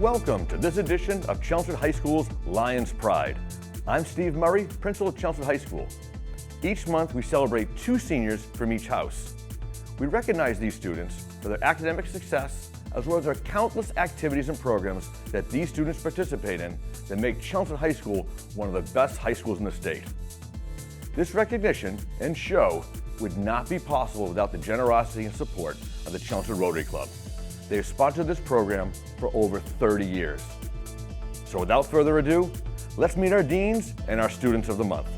Welcome to this edition of Chelmsford High School's Lion's Pride. I'm Steve Murray, principal of Chelmsford High School. Each month we celebrate 2 seniors from each house. We recognize these students for their academic success as well as their countless activities and programs that these students participate in that make Chelmsford High School one of the best high schools in the state. This recognition and show would not be possible without the generosity and support of the Chelmsford Rotary Club. They have sponsored this program for over 30 years. So without further ado, let's meet our deans and our students of the month.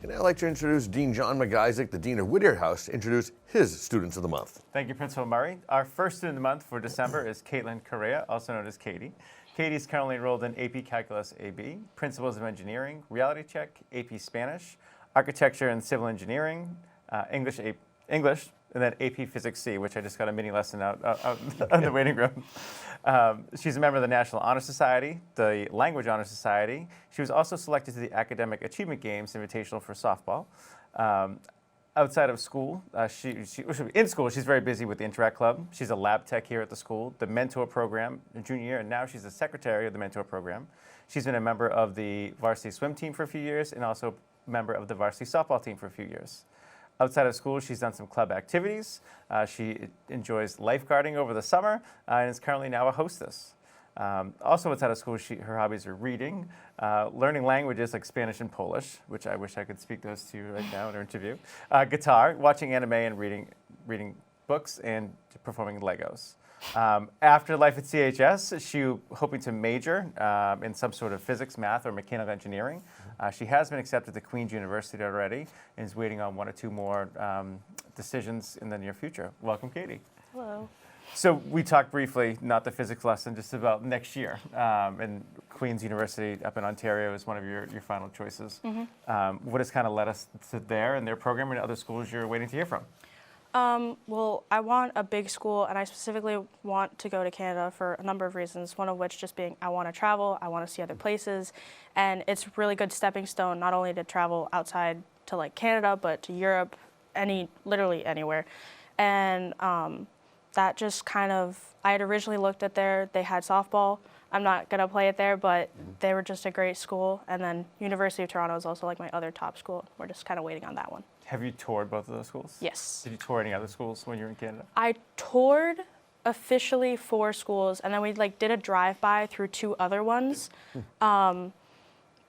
And I'd like to introduce Dean John MacIsaac, the Dean of Whittier House, to introduce his students of the month. Thank you, Principal Murray. Our first student of the month for December is Caitlyn Correa, also known as Katie. Katie is currently enrolled in AP Calculus AB, Principles of Engineering, Reality Check, AP Spanish, Architecture and Civil Engineering, English, and then AP Physics C, which I just got a mini lesson out in the waiting room. She's a member of the National Honor Society, the Language Honor Society. She was also selected to the Academic Achievement Games Invitational for softball. Outside of school, in school, she's very busy with the Interact Club. She's a lab tech here at the school, the Mentor Program in junior year, and now she's the secretary of the Mentor Program. She's been a member of the varsity swim team for a few years and also a member of the varsity softball team for a few years. Outside of school, she's done some club activities. She enjoys lifeguarding over the summer and is currently now a hostess. Also outside of school, her hobbies are reading, learning languages like Spanish and Polish, which I wish I could speak those to you right now in our interview, guitar, watching anime and reading books, and performing Legos. After life at CHS, she's hoping to major in some sort of physics, math, or mechanical engineering. She has been accepted to Queen's University already and is waiting on 1 or 2 more decisions in the near future. Welcome, Katie. Hello. So we talked briefly, not the physics lesson, just about next year. And Queen's University up in Ontario is one of your final choices. Mm-hmm. What has kind of led us to there and their program and other schools you're waiting to hear from? Well, I want a big school, and I specifically want to go to Canada for a number of reasons, one of which just being I want to travel, I want to see other places, and it's a really good stepping stone not only to travel outside to like Canada, but to Europe, literally anywhere. And that just kind of, I had originally looked at they had softball. I'm not going to play it there, but they were just a great school. And then University of Toronto is also like my other top school. We're just kind of waiting on that one. Have you toured both of those schools? Yes. Did you tour any other schools when you were in Canada? I toured officially 4 schools, and then we did a drive-by through 2 other ones. One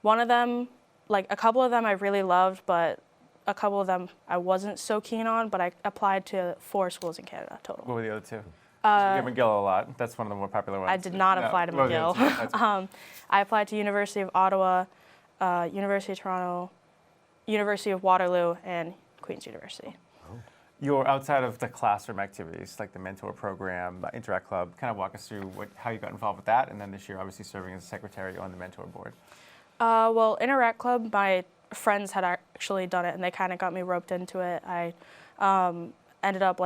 of them, a couple of them I really loved, but a couple of them I wasn't so keen on, but I applied to 4 schools in Canada total. What were the other 2? Yeah, McGill a lot. That's one of the more popular ones. I did not apply to McGill. I applied to University of Ottawa, University of Toronto, University of Waterloo, and Queen's University. Oh. You're outside of the classroom activities, like the Mentor Program, the Interact Club. Kind of walk us through how you got involved with that, and then this year obviously serving as secretary on the Mentor Board. Well, Interact Club, my friends had actually done it, and they kind of got me roped into it. I ended up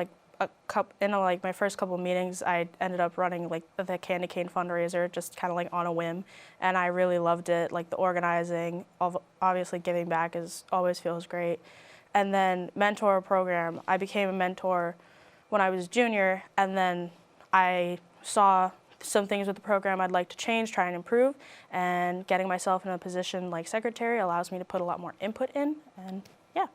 in my first couple of meetings, I ended up running the Candy Cane fundraiser just kind of on a whim, and I really loved it. The organizing, obviously giving back always feels great. And then Mentor Program, I became a mentor when I was junior, and then I saw some things with the program I'd like to change, try and improve, and getting myself in a position like secretary allows me to put a lot more input in, and yeah.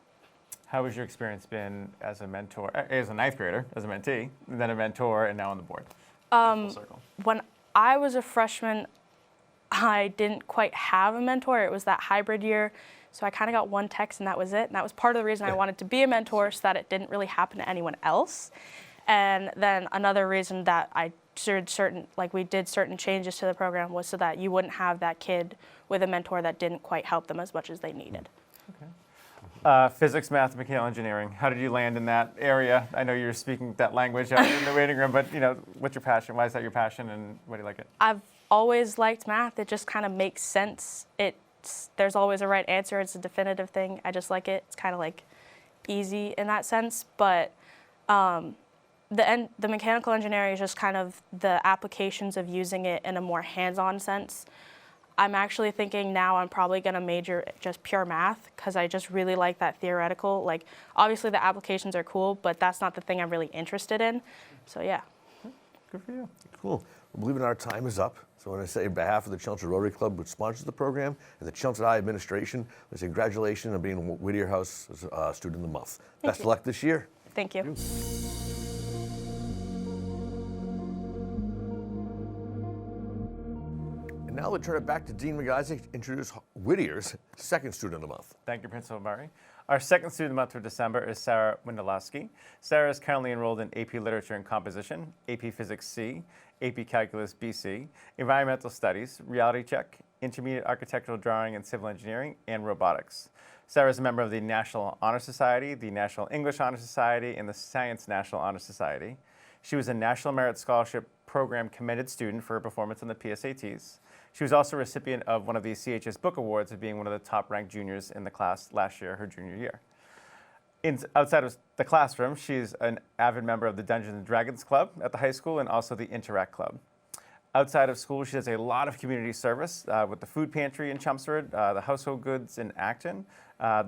How has your experience been as a mentor, as a 9th grader, as a mentee, and then a mentor, and now on the board? Full circle. When I was a freshman, I didn't quite have a mentor. It was that hybrid year, so I kind of got 1 text, and that was it. And that was part of the reason I wanted to be a mentor, so that it didn't really happen to anyone else. And then another reason that I we did certain changes to the program was so that you wouldn't have that kid with a mentor that didn't quite help them as much as they needed. Okay. Physics, math, mechanical engineering. How did you land in that area? I know you're speaking that language out in the waiting room, but what's your passion? Why is that your passion, and why do you like it? I've always liked math. It just kind of makes sense. There's always a right answer. It's a definitive thing. I just like it. It's kind of easy in that sense, but the mechanical engineering is just kind of the applications of using it in a more hands-on sense. I'm actually thinking now I'm probably going to major just pure math because I just really like that theoretical. Like, obviously the applications are cool, but that's not the thing I'm really interested in. So yeah. Good for you. Cool. Well, believe it or not, our time is up. So I want to say on behalf of the Chelmsford Rotary Club, which sponsors the program, and the Chelmsford High administration, I say congratulations on being Whittier House Student of the Month. Best of luck this year. Thank you. And now we'll turn it back to Dean MacIsaac to introduce Whittier's second Student of the Month. Thank you, Principal Murray. Our second student of the month for December is Sarah Windoloski. Sarah is currently enrolled in AP Literature and Composition, AP Physics C, AP Calculus BC, Environmental Studies, Reality Check, Intermediate Architectural Drawing and Civil Engineering, and Robotics. Sarah is a member of the National Honor Society, the National English Honor Society, and the Science National Honor Society. She was a National Merit Scholarship Program commended student for her performance on the PSATs. She was also a recipient of one of the CHS Book Awards of being one of the top-ranked juniors in the class last year, her junior year. Outside of the classroom, she's an avid member of the Dungeons & Dragons Club at the high school and also the Interact Club. Outside of school, she does a lot of community service with the food pantry in Chelmsford, the household goods in Acton,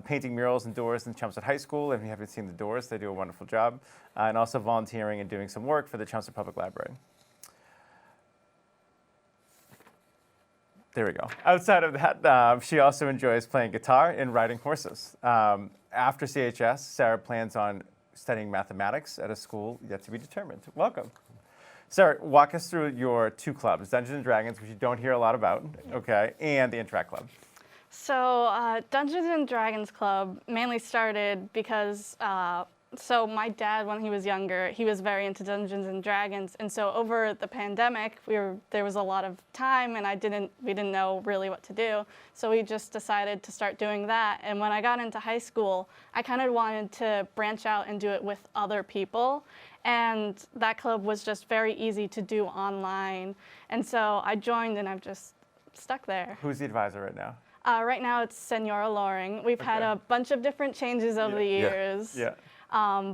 painting murals and doors in Chelmsford High School. If you haven't seen the doors, they do a wonderful job, and also volunteering and doing some work for the Chelmsford Public Library. There we go. Outside of that, she also enjoys playing guitar and riding horses. After CHS, Sarah plans on studying mathematics at a school yet to be determined. Welcome. Sarah, walk us through your two clubs, Dungeons & Dragons, which you don't hear a lot about, okay, and the Interact Club. So Dungeons & Dragons Club mainly started because so my dad, when he was younger, he was very into Dungeons & Dragons, and so over the pandemic, there was a lot of time, and we didn't know really what to do, so we just decided to start doing that. And when I got into high school, I kind of wanted to branch out and do it with other people, and that club was just very easy to do online, and so I joined, and I've just stuck there. Who's the advisor right now? Right now, it's Senora Loring. We've had a bunch of different changes over the years. Yeah.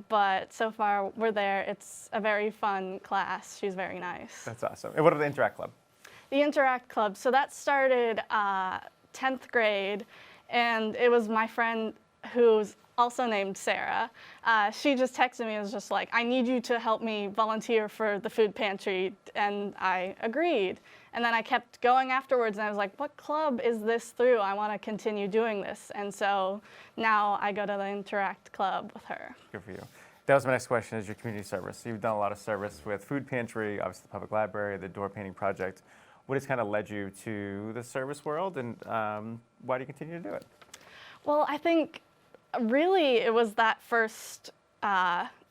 But so far, we're there. It's a very fun class. She's very nice. That's awesome. And what about the Interact Club? The Interact Club, so that started 10th grade, and it was my friend who's also named Sarah. She just texted me and was just like, I need you to help me volunteer for the food pantry, and I agreed. And then I kept going afterwards, and I was like, what club is this through? I want to continue doing this. And so now I go to the Interact Club with her. Good for you. That was my next question, is your community service. So you've done a lot of service with food pantry, obviously the public library, the door painting project. What has kind of led you to the service world, and why do you continue to do it? Well, I think really it was that first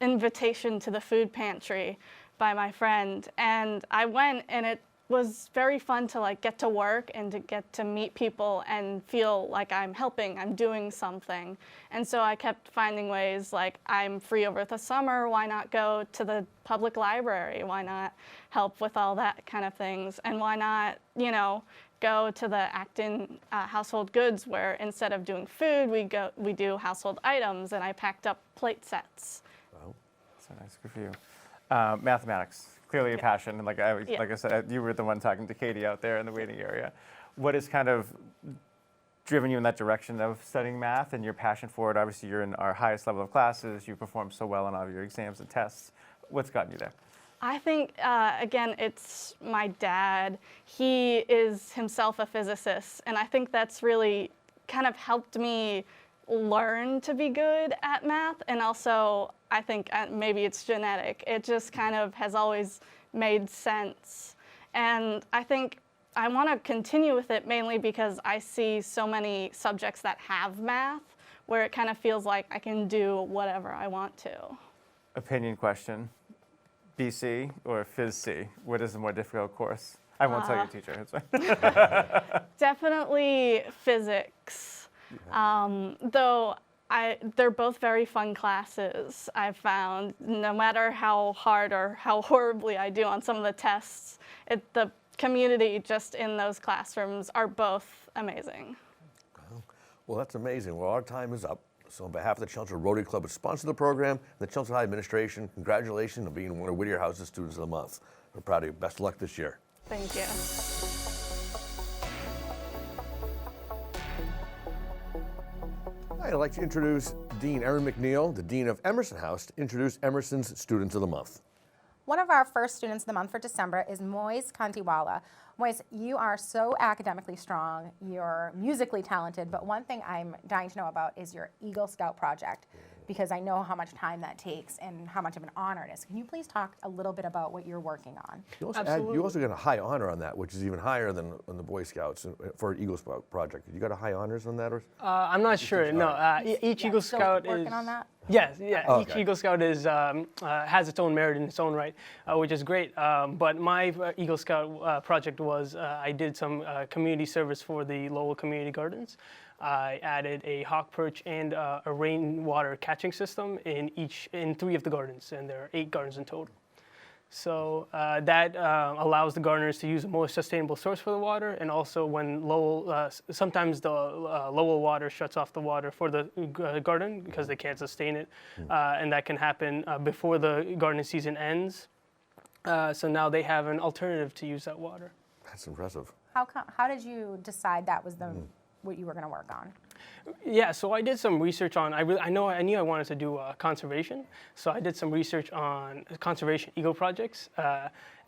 invitation to the food pantry by my friend. And I went, and it was very fun to like get to work and to get to meet people and feel like I'm helping, I'm doing something. And so I kept finding ways, like I'm free over the summer, why not go to the public library? Why not help with all that kind of things? And why not, go to the Acton household goods, where instead of doing food, we do household items, and I packed up plate sets. Wow, so nice, good for you. Mathematics. Clearly a passion, and like I said, you were the one talking to Katie out there in the waiting area. What has kind of driven you in that direction of studying math and your passion for it? Obviously, you're in our highest level of classes. You perform so well on all of your exams and tests. What's gotten you there? I think, again, it's my dad. He is himself a physicist, and I think that's really kind of helped me learn to be good at math, and also I think maybe it's genetic. It just kind of has always made sense. And I think I want to continue with it mainly because I see so many subjects that have math where it kind of feels like I can do whatever I want to. Opinion question, BC or Phys C? What is the more difficult course? I won't tell your teacher. It's fine. Definitely physics. Though they're both very fun classes, I've found. No matter how hard or how horribly I do on some of the tests, the community just in those classrooms are both amazing. Well, that's amazing. Well, our time is up. So on behalf of the Chelmsford Rotary Club, which sponsored the program, and the Chelmsford High Administration, congratulations on being one of Whittier House's Students of the Month. We're proud of you. Best of luck this year. Thank you. I'd like to introduce Dean Erin MacNeil, the Dean of Emerson House, to introduce Emerson's Students of the Month. One of our first students of the month for December is Moiz Canteenwala. Moiz, you are so academically strong, you're musically talented, but one thing I'm dying to know about is your Eagle Scout project, because I know how much time that takes and how much of an honor it is. Can you please talk a little bit about what you're working on? You also got a high honor on that, which is even higher than on the Boy Scouts for Eagle Scout project. You got a high honors on that? Or? I'm not sure. No, each Eagle Scout working is on that? Yes, yeah. Oh, each okay. Eagle Scout is has its own merit in its own right, which is great. But my Eagle Scout project was I did some community service for the Lowell Community Gardens. I added a hawk perch and a rainwater catching system in 3 of the gardens, and there are 8 gardens in total. So that allows the gardeners to use a more sustainable source for the water, and also when Lowell, sometimes the Lowell water shuts off the water for the garden because they can't sustain it, and that can happen before the gardening season ends. So now they have an alternative to use that water. That's impressive. How did you decide that was what you were going to work on? Yeah, so I did some research on. I knew I wanted to do conservation, so I did some research on conservation eagle projects.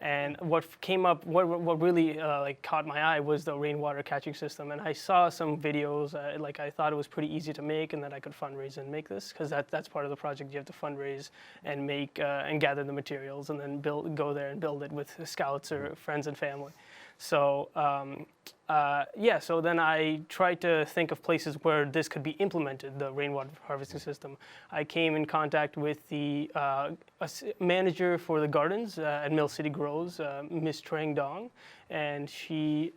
And what came up, what really caught my eye was the rainwater catching system. And I saw some videos. I thought it was pretty easy to make, and that I could fundraise and make this, because that's part of the project. You have to fundraise and make and gather the materials, and then go there and build it with scouts or friends and family. So so then I tried to think of places where this could be implemented, the rainwater harvesting system. I came in contact with the manager for the gardens at Mill City Grows, Miss Trang Dong, and she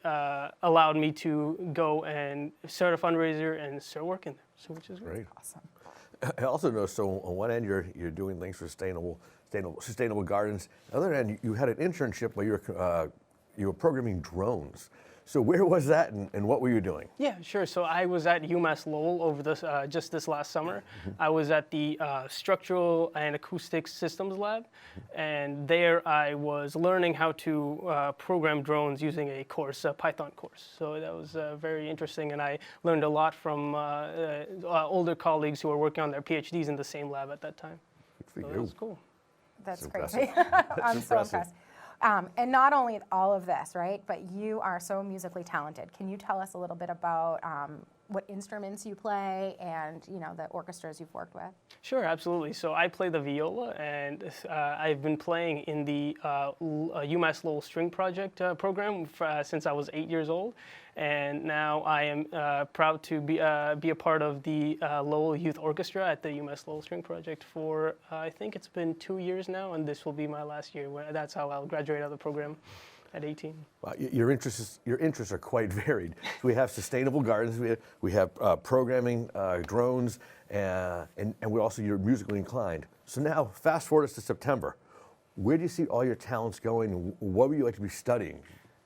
allowed me to go and start a fundraiser and start working there, so which is great. Awesome. I also know, so on one end you're doing things for sustainable gardens. On the other end, you had an internship where you were programming drones. So where was that, and what were you doing? Yeah, sure. So I was at UMass Lowell over just this last summer. I was at the Structural and Acoustic Systems Lab, and there I was learning how to program drones using a course, a Python course. So that was very interesting, and I learned a lot from older colleagues who were working on their PhDs in the same lab at that time. Good for So you. that was cool. That's That's crazy. impressive. I'm so impressed. And not only all of this, right, but you are so musically talented. Can you tell us a little bit about what instruments you play and, the orchestras you've worked with? Sure, absolutely. So I play the viola, and I've been playing in the UMass Lowell String Project program since I was 8 years old. And now I am proud to be a part of the Lowell Youth Orchestra at the UMass Lowell String Project for, I think it's been 2 years now, and this will be my last year. That's how I'll graduate out of the program at 18. Well, your interests are quite varied. So we have sustainable gardens, we have programming, drones, and you're musically inclined. So now, fast forward us to September. Where do you see all your talents going, and what would you like to be studying?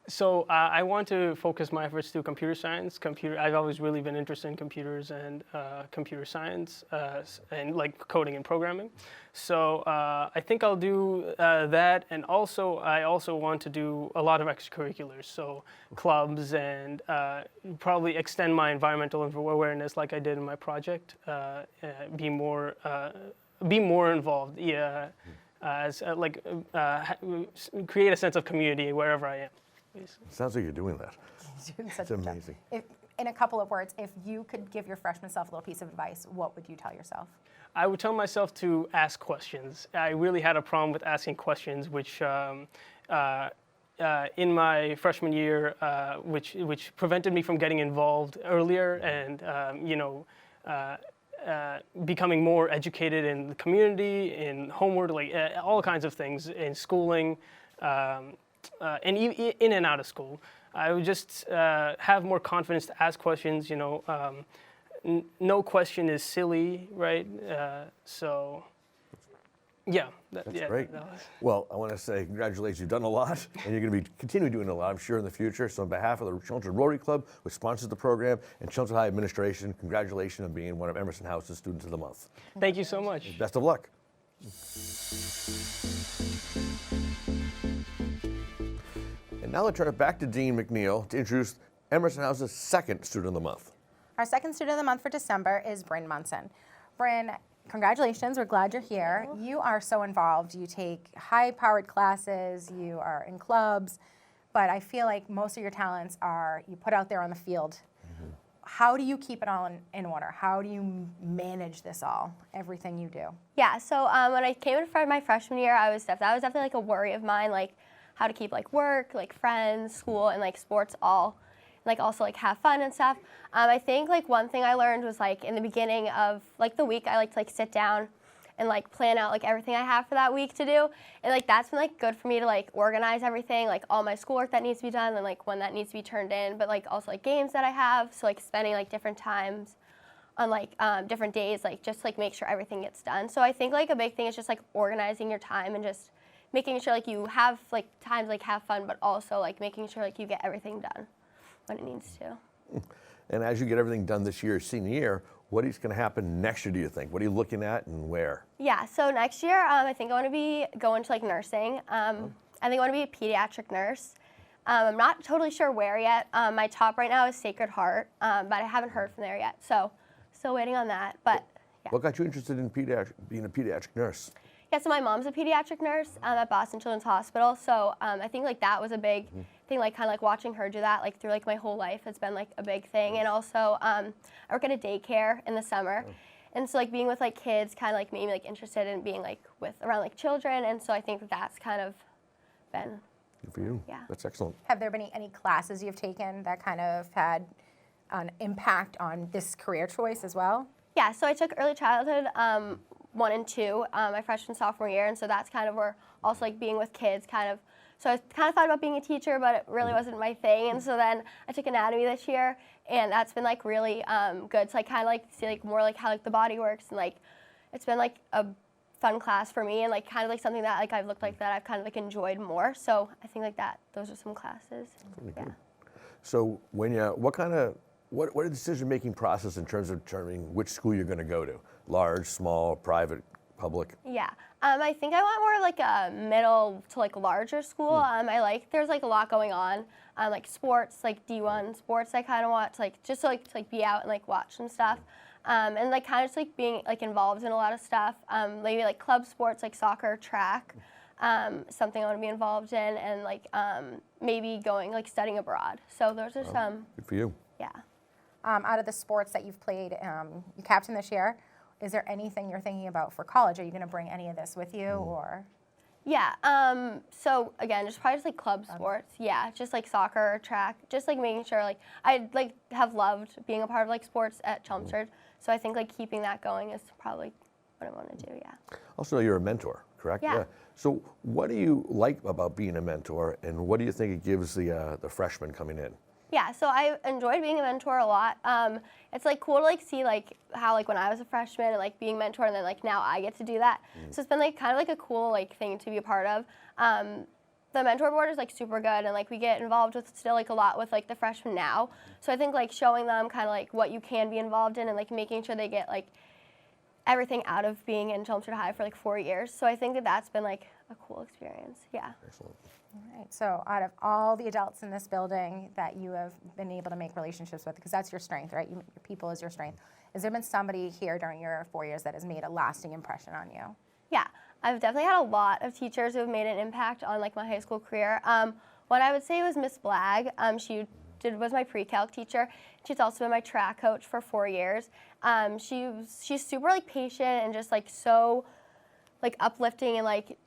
So I want to focus my efforts to computer science. I've always really been interested in computers and computer science and coding and programming. So I think I'll do that, and I also want to do a lot of extracurriculars, so clubs, and probably extend my environmental awareness like I did in my project. Be more involved. Yeah, create a sense of community wherever I am. Sounds like you're doing that. That's amazing. In a couple of words, if you could give your freshman self a little piece of advice, what would you tell yourself? I would tell myself to ask questions. I really had a problem with asking questions, which in my freshman year, which prevented me from getting involved earlier and becoming more educated in the community, in homework, all kinds of things, in schooling. And in and out of school, I would just have more confidence to ask questions. No question is silly, right? That's great. Well, I want to say congratulations. You've done a lot, and you're going to be continuing doing a lot, I'm sure, in the future. So on behalf of the Chelmsford Rotary Club, which sponsors the program, and Chelmsford High Administration, congratulations on being one of Emerson House's Students of the Month. Thank you so much. Best of luck. And now let's turn it back to Dean MacNeil to introduce Emerson House's second Student of the Month. Our second student of the month for December is Bryn Munson. Bryn, congratulations, we're glad you're here. You are so involved. You take high-powered classes, you are in clubs, but I feel like most of your talents are you put out there on the field. How do you keep it all in order? How do you manage this all, everything you do? Yeah, so when I came in for my freshman year, that was definitely like a worry of mine, like how to keep like work, like friends, school, and like sports all, like also like have fun and stuff. I think like one thing I learned was like in the beginning of like the week, I like to like sit down and like plan out like everything I have for that week to do, and like that's been like good for me to like organize everything, like all my schoolwork that needs to be done and like when that needs to be turned in, but like also like games that I have, so like spending like different times on like different days, like just like make sure everything gets done. So I think like a big thing is just like organizing your time and just making sure like you have like times like have fun, but also like making sure like you get everything done when it needs to. And as you get everything done this year, senior year, what is going to happen next year, do you think? What are you looking at and where? Yeah, so next year I think I want to be going to like nursing. I think I want to be a pediatric nurse. I'm not totally sure where yet. My top right now is Sacred Heart, but I haven't heard from there yet. So still waiting on that. But yeah. What got you interested in being a pediatric nurse? Yeah, so my mom's a pediatric nurse at Boston Children's Hospital. So I think like that was a big thing, like kind of like watching her do that like through like my whole life has been like a big thing. And also I work at a daycare in the summer. And so like being with like kids kind of like made me like interested in being like with around like children. And so I think that that's kind of been. Good for you. Yeah. That's excellent. Have there been any classes you've taken that kind of had an impact on this career choice as well? Yeah, so I took early childhood 1 and 2 my freshman sophomore year, and so that's kind of where also like being with kids kind of. So I kind of thought about being a teacher, but it really wasn't my thing. And so then I took anatomy this year, and that's been like really good. So I kind of like see like more like how like the body works, and like it's been like a fun class for me, and like kind of like something that like I've looked like that I've kind of like enjoyed more. So I think like that those are some classes. Yeah. So when what are the decision-making process in terms of determining which school you're going to go to? Large, small, private, public? Yeah, I think I want more like a middle to like larger school. I like there's like a lot going on, like sports, like D1 sports. I kind of want to like just to be out and like watch some stuff, and like kind of just like being like involved in a lot of stuff. Maybe like club sports, like soccer, track, something I want to be involved in, and like maybe going like studying abroad. So those are some. Good for you. Yeah. Out of the sports that you've played, you captained this year. Is there anything you're thinking about for college? Are you going to bring any of this with you, or? Yeah. So again, just probably just like club sports. Yeah, just like soccer, track, just like making sure like I like have loved being a part of like sports at Chelmsford. So I think like keeping that going is probably what I want to do. Yeah. Also, you're a mentor, correct? Yeah. So what do you like about being a mentor, and what do you think it gives the freshmen coming in? Yeah, so I enjoyed being a mentor a lot. It's like cool to like see like how like when I was a freshman and like being mentored, and then like now I get to do that. So it's been like kind of like a cool like thing to be a part of. The mentor board is like super good, and like we get involved with still like a lot with like the freshmen now. So I think like showing them kind of like what you can be involved in, and like making sure they get like everything out of being in Chelmsford High for like 4 years. So I think that that's been like a cool experience. Yeah. Excellent. All right, so out of all the adults in this building that you have been able to make relationships with, because that's your strength, right? Your people is your strength. Has there been somebody here during your 4 years that has made a lasting impression on you? Yeah, I've definitely had a lot of teachers who have made an impact on like my high school career. What I would say was Miss Blagg. She was my pre-calc teacher. She's also been my track coach for 4 years. She's super like patient and just like so like uplifting and like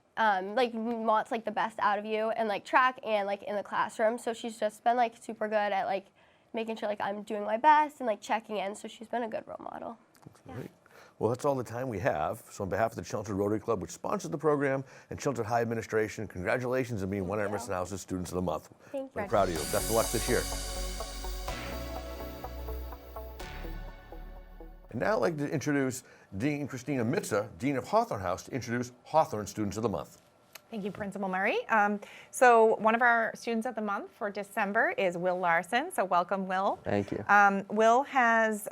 wants like the best out of you and like track and like in the classroom. So she's just been like super good at like making sure like I'm doing my best and like checking in. So she's been a good role model. That's great. Well, that's all the time we have. So on behalf of the Chelmsford Rotary Club, which sponsors the program, and Chelmsford High Administration, congratulations on being one of Emerson House's Students of the Month. Thank you. We're proud of you. Best of luck this year. And now I'd like to introduce Dean Christina Mitza, Dean of Hawthorne House, to introduce Hawthorne Students of the Month. Thank you, Principal Murray. So one of our Students of the Month for December is Will Larsen. So welcome, Will. Thank you. Will has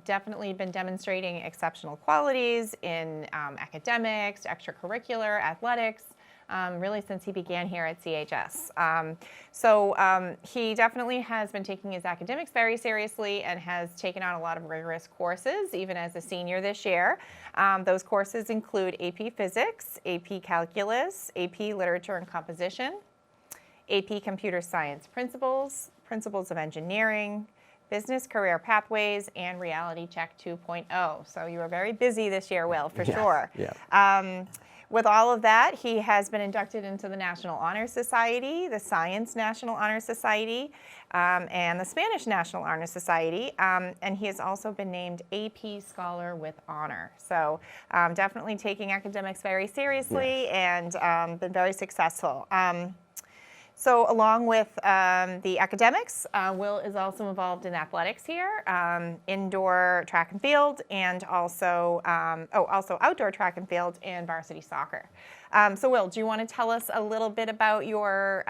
definitely been demonstrating exceptional qualities in academics, extracurricular, athletics. really since he began here at CHS. He definitely has been taking his academics very seriously and has taken on a lot of rigorous courses, even as a senior this year. Those courses include AP Physics, AP Calculus, AP Literature and Composition, AP Computer Science Principles, Principles of Engineering, Business Career Pathways, and Reality Check 2.0. So you were very busy this year, Will, for sure. Yeah. With all of that, he has been inducted into the National Honor Society, the Science National Honor Society, and the Spanish National Honor Society, and he has also been named AP Scholar with Honor. So definitely taking academics very seriously and been very successful. So along with the academics, Will is also involved in athletics here, indoor track and field, and also outdoor track and field and varsity soccer. So Will, do you want to tell us a little bit about your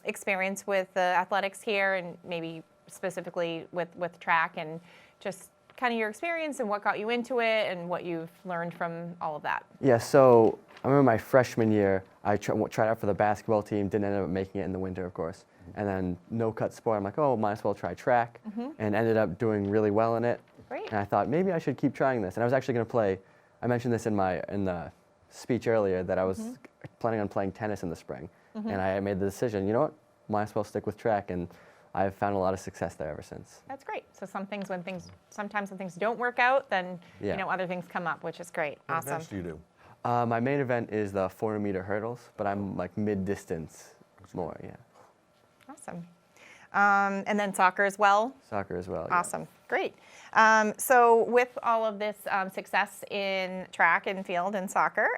experience with the athletics here, and maybe specifically with track, and just kind of your experience and what got you into it and what you've learned from all of that? Yeah, so I remember my freshman year, I tried out for the basketball team, didn't end up making it in the winter, of course. And then no-cut sport, I'm like, oh, might as well try track, and ended up doing really well in it. Great. And I thought, maybe I should keep trying this. And I was actually going to play, I mentioned this in the speech earlier, that I was planning on playing tennis in the spring. And I made the decision, you know what, might as well stick with track. And I've found a lot of success there ever since. That's great. So sometimes when things don't work out, then Yeah. Other things come up, which is great. What Awesome. events do you do? My main event is the 400-meter hurdles, but I'm like mid-distance more, yeah. Awesome. And then soccer as well. Soccer as well. yeah. Awesome. Great. So with all of this success in track and field and soccer,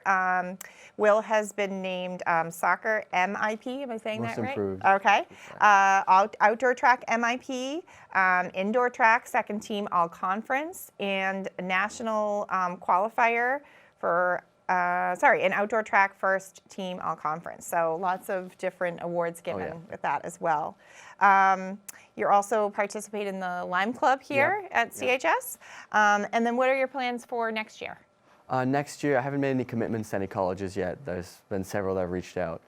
Will has been named Soccer MIP. Am I saying Most that right? improved. Okay. Outdoor track MIP, indoor track second team all conference, and national qualifier for an outdoor track first team all conference. So lots of different awards given with that as well. You're also participate in the Lime Club here at CHS. And then what are your plans for next year? Next year, I haven't made any commitments to any colleges yet. There's been several that have reached out.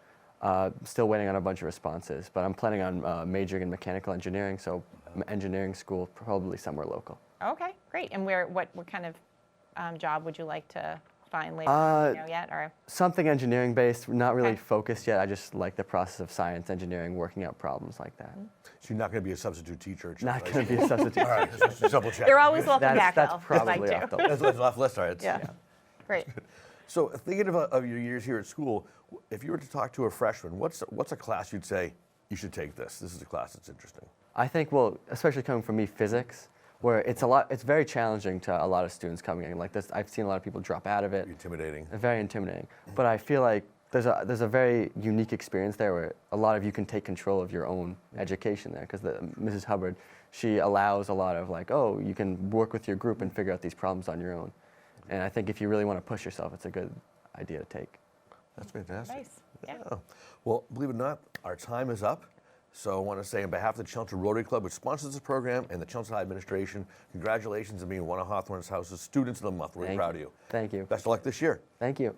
Still waiting on a bunch of responses, but I'm planning on majoring in mechanical engineering, so engineering school, probably somewhere local. Okay, great. And what kind of job would you like to find later? Do you know yet, or? Something engineering based, not really focused yet. I just like the process of science, engineering, working out problems like that. So you're not going to be a substitute teacher at Not Chelmsford going to be a substitute. All right, just double check. You're always welcome back, That's though. probably Like off to. the list. That's off the list. All right. Yeah. Great. So thinking of your years here at school, if you were to talk to a freshman, what's a class you'd say you should take this? This is a class that's interesting. I think, well, especially coming from me, physics, where it's very challenging to a lot of students coming in. Like this, I've seen a lot of people drop out of it. Intimidating. Very intimidating. But I feel like there's a very unique experience there where a lot of you can take control of your own education there, because Mrs. Hubbard, she allows a lot of like, oh, you can work with your group and figure out these problems on your own. And I think if you really want to push yourself, it's a good idea to take. That's fantastic. Nice. Yeah. Well, believe it or not, our time is up. So I want to say on behalf of the Chelmsford Rotary Club, which sponsors this program, and the Chelmsford High Administration, congratulations on being one of Hawthorne's House's Students of the Month. We're really proud of you. Thank you. Best of luck this year. Thank you.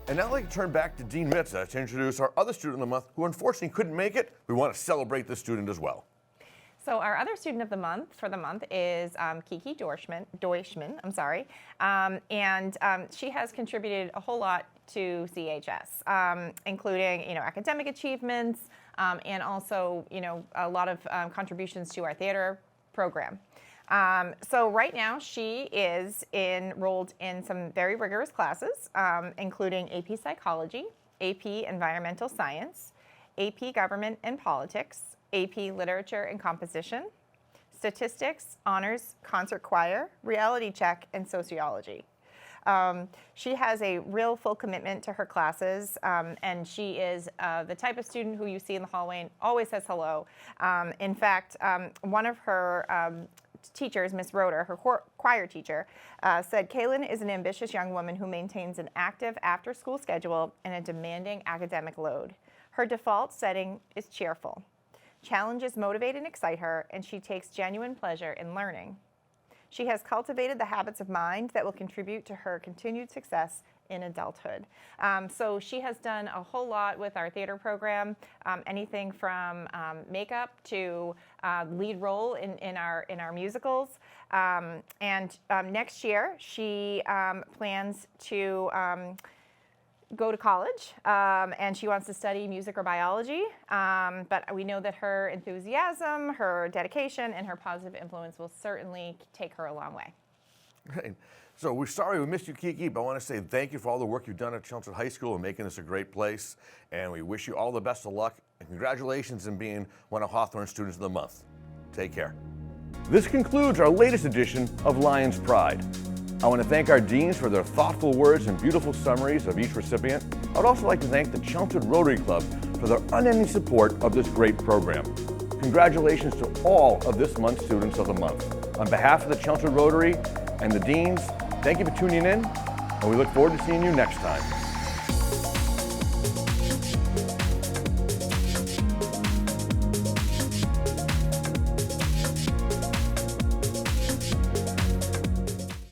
And now I'd like to turn back to Dean Mitza to introduce our other Student of the Month, who unfortunately couldn't make it. We want to celebrate this student as well. So our other student of the month is Kiki Deutschmann, and she has contributed a whole lot to CHS, including academic achievements and also a lot of contributions to our theater program. So right now she is enrolled in some very rigorous classes, including AP Psychology, AP Environmental Science, AP Government and Politics, AP Literature and Composition, Statistics, Honors, Concert Choir, Reality Check, and Sociology. She has a real full commitment to her classes, and she is the type of student who you see in the hallway and always says hello. In fact, one of her teachers, Miss Roeder, her choir teacher, said, "Caitlyn is an ambitious young woman who maintains an active after-school schedule and a demanding academic load. Her default setting is cheerful. Challenges motivate and excite her, and she takes genuine pleasure in learning. she has cultivated the habits of mind that will contribute to her continued success in adulthood. So she has done a whole lot with our theater program, anything from makeup to lead role in our musicals. Next year, she plans to go to college, and she wants to study music or biology, but we know that her enthusiasm, her dedication, and her positive influence will certainly take her a long way. Great. So we're sorry we missed you, Kiki, but I want to say thank you for all the work you've done at Chelmsford High School and making this a great place, and we wish you all the best of luck, and congratulations on being one of Hawthorne Students of the Month. Take care. This concludes our latest edition of Lions Pride. I want to thank our deans for their thoughtful words and beautiful summaries of each recipient. I would also like to thank the Chelmsford Rotary Club for their unending support of this great program. Congratulations to all of this month's Students of the Month. On behalf of the Chelmsford Rotary and the deans, thank you for tuning in, and we look forward to seeing you next time.